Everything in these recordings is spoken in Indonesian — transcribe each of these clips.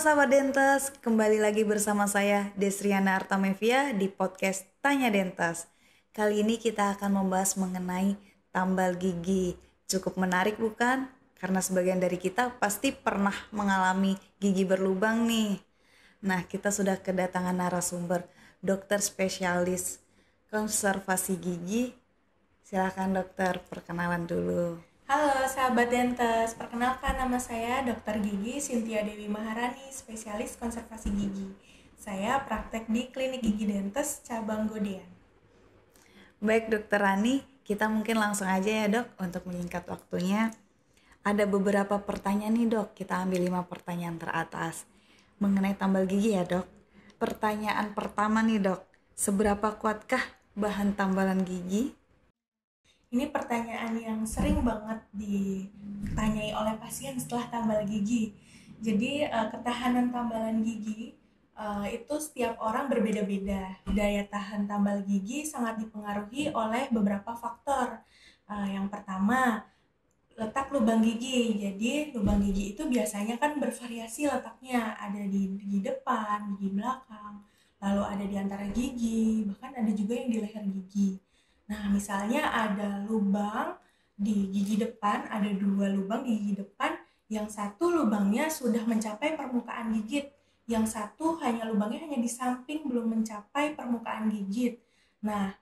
sahabat Dentes, kembali lagi bersama saya Desriana Artamevia di podcast Tanya Dentes. Kali ini kita akan membahas mengenai tambal gigi. Cukup menarik bukan? Karena sebagian dari kita pasti pernah mengalami gigi berlubang nih. Nah, kita sudah kedatangan narasumber, dokter spesialis konservasi gigi. Silakan dokter, perkenalan dulu. Halo sahabat Dentes, perkenalkan nama saya Dr. Gigi Cynthia Dewi Maharani, spesialis konservasi gigi. Saya praktek di Klinik Gigi Dentes cabang Godean. Baik dokter Rani, kita mungkin langsung aja ya dok untuk menyingkat waktunya. Ada beberapa pertanyaan nih dok, kita ambil 5 pertanyaan teratas mengenai tambal gigi ya dok. Pertanyaan pertama nih dok, seberapa kuatkah bahan tambalan gigi? Ini pertanyaan yang sering banget ditanyai oleh pasien setelah tambal gigi. Jadi ketahanan tambalan gigi itu setiap orang berbeda-beda. Daya tahan tambal gigi sangat dipengaruhi oleh beberapa faktor. Yang pertama, letak lubang gigi. Jadi lubang gigi itu biasanya kan bervariasi letaknya. Ada di gigi depan, gigi belakang, lalu ada di antara gigi, bahkan ada juga yang di leher gigi. Nah, misalnya ada lubang di gigi depan, ada 2 lubang di gigi depan, yang satu lubangnya sudah mencapai permukaan gigit, yang satu lubangnya hanya di samping belum mencapai permukaan gigit. Nah,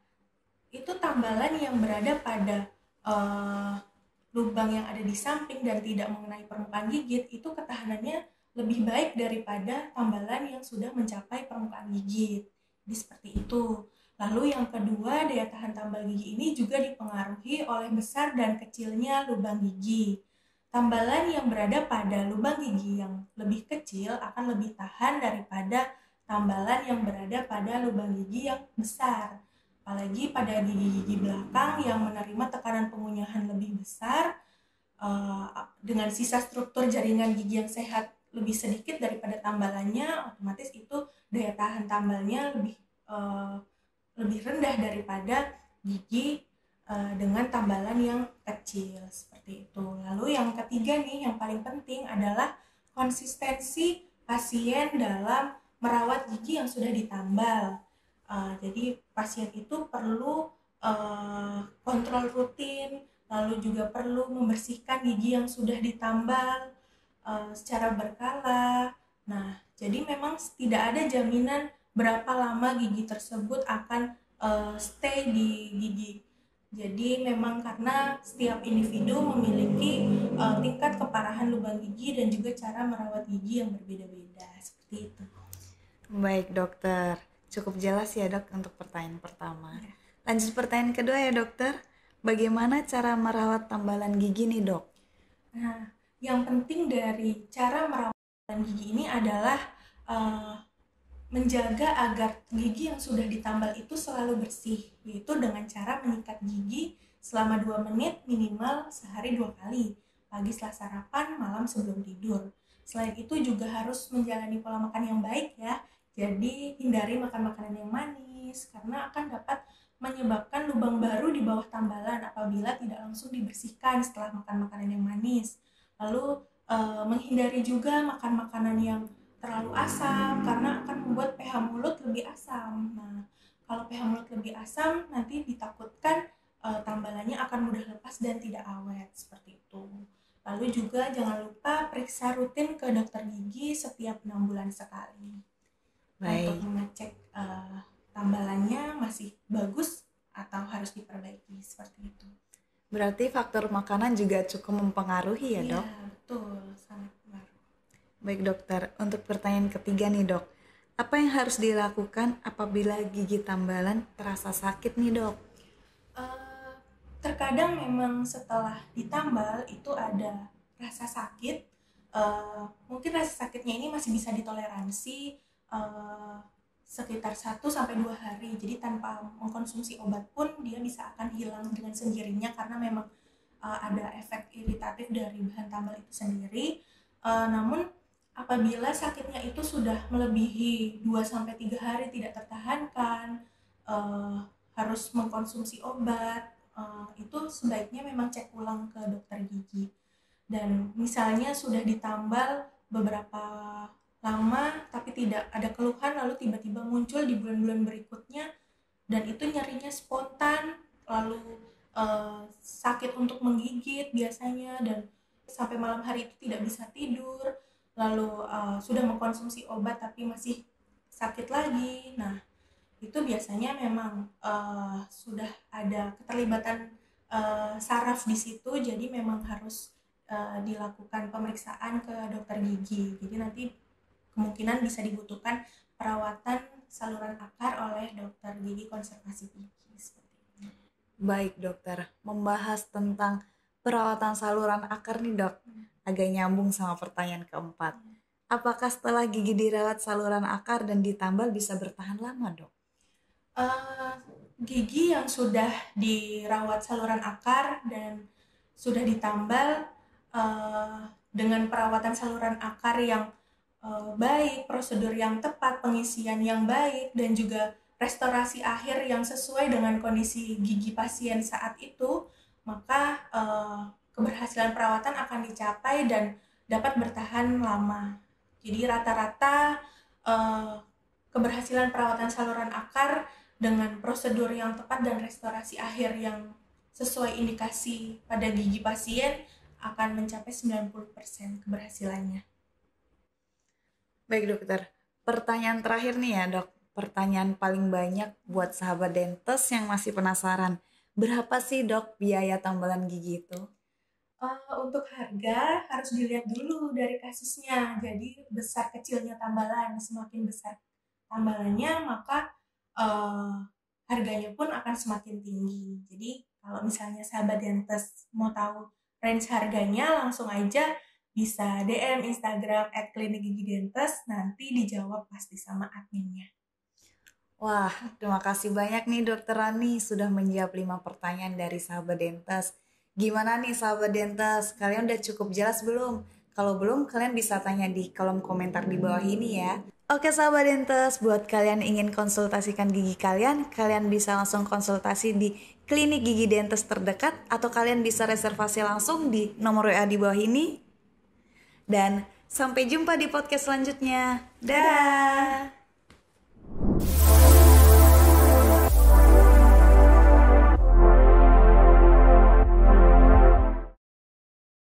itu tambalan yang berada pada lubang yang ada di samping dan tidak mengenai permukaan gigit, itu ketahanannya lebih baik daripada tambalan yang sudah mencapai permukaan gigit. Jadi seperti itu. Lalu yang kedua, daya tahan tambal gigi ini juga dipengaruhi oleh besar dan kecilnya lubang gigi. Tambalan yang berada pada lubang gigi yang lebih kecil akan lebih tahan daripada tambalan yang berada pada lubang gigi yang besar. Apalagi pada gigi-gigi belakang yang menerima tekanan pengunyahan lebih besar, dengan sisa struktur jaringan gigi yang sehat lebih sedikit daripada tambalannya, otomatis itu daya tahan tambalnya lebih rendah daripada gigi dengan tambalan yang kecil seperti itu. Lalu yang ketiga nih, yang paling penting adalah konsistensi pasien dalam merawat gigi yang sudah ditambal. Jadi pasien itu perlu kontrol rutin, lalu juga perlu membersihkan gigi yang sudah ditambal secara berkala. Nah, jadi memang tidak ada jaminan berapa lama gigi tersebut akan stay di gigi. Jadi memang karena setiap individu memiliki tingkat keparahan lubang gigi dan juga cara merawat gigi yang berbeda-beda, seperti itu. Baik dokter, cukup jelas ya dok untuk pertanyaan pertama. Lanjut pertanyaan kedua ya dokter, bagaimana cara merawat tambalan gigi nih dok? Nah, yang penting dari cara merawat tambalan gigi ini adalah menjaga agar gigi yang sudah ditambal itu selalu bersih, yaitu dengan cara menyikat gigi selama 2 menit minimal sehari 2 kali, pagi setelah sarapan, malam sebelum tidur. Selain itu juga harus menjalani pola makan yang baik ya, jadi hindari makan makanan yang manis karena akan dapat menyebabkan lubang baru di bawah tambalan apabila tidak langsung dibersihkan setelah makan makanan yang manis. Lalu menghindari juga makan makanan yang terlalu asam karena akan membuat pH mulut lebih asam. Nah, kalau pH mulut lebih asam nanti ditakutkan tambalannya akan mudah lepas dan tidak awet seperti itu. Lalu juga jangan lupa periksa rutin ke dokter gigi setiap 6 bulan sekali. Baik. Untuk mengecek tambalannya masih bagus atau harus diperbaiki seperti itu. Berarti faktor makanan juga cukup mempengaruhi ya dok? Iya, betul, sangat pengaruh. Baik dokter, untuk pertanyaan ketiga nih dok, apa yang harus dilakukan apabila gigi tambalan terasa sakit nih dok? Terkadang memang setelah ditambal itu ada rasa sakit, mungkin rasa sakitnya ini masih bisa ditoleransi sekitar 1-2 hari, jadi tanpa mengkonsumsi obat pun dia bisa akan hilang dengan sendirinya karena memang ada efek iritatif dari bahan tambal itu sendiri. Namun apabila sakitnya itu sudah melebihi 2-3 hari tidak tertahankan, harus mengkonsumsi obat, itu sebaiknya memang cek ulang ke dokter gigi. Dan misalnya sudah ditambal beberapa lama tapi tidak ada keluhan, lalu tiba-tiba muncul di bulan-bulan berikutnya dan itu nyerinya spontan, lalu sakit untuk menggigit biasanya, dan sampai malam hari itu tidak bisa tidur, lalu sudah mengkonsumsi obat tapi masih sakit lagi. Nah, itu biasanya memang sudah ada keterlibatan saraf di situ, jadi memang harus dilakukan pemeriksaan ke dokter gigi. Jadi nanti kemungkinan bisa dibutuhkan perawatan saluran akar oleh dokter gigi konservasi gigi seperti ini. Baik dokter, membahas tentang perawatan saluran akar nih dok, agak nyambung sama pertanyaan keempat. Apakah setelah gigi dirawat saluran akar dan ditambal bisa bertahan lama dok? Gigi yang sudah dirawat saluran akar dan sudah ditambal dengan perawatan saluran akar yang baik, prosedur yang tepat, pengisian yang baik, dan juga restorasi akhir yang sesuai dengan kondisi gigi pasien saat itu, maka keberhasilan perawatan akan dicapai dan dapat bertahan lama. Jadi rata-rata keberhasilan perawatan saluran akar dengan prosedur yang tepat dan restorasi akhir yang sesuai indikasi pada gigi pasien akan mencapai 90% keberhasilannya. Baik dokter, pertanyaan terakhir nih ya dok, pertanyaan paling banyak buat sahabat dentes yang masih penasaran, berapa sih dok biaya tambalan gigi itu? Untuk harga harus dilihat dulu dari kasusnya, jadi besar kecilnya tambalan, semakin besar tambalannya maka harganya pun akan semakin tinggi. Jadi kalau misalnya sahabat dentes mau tahu range harganya, langsung aja bisa DM Instagram @klinikgigidentes, nanti dijawab pasti sama adminnya. Wah, terima kasih banyak nih dokter Rani sudah menjawab 5 pertanyaan dari sahabat dentes. Gimana nih sahabat dentes, kalian udah cukup jelas belum? Kalau belum, kalian bisa tanya di kolom komentar di bawah ini ya. Oke sahabat dentes, buat kalian ingin konsultasikan gigi kalian, kalian bisa langsung konsultasi di klinik gigi dentes terdekat, atau kalian bisa reservasi langsung di nomor WA di bawah ini. Dan sampai jumpa di podcast selanjutnya. Dadah!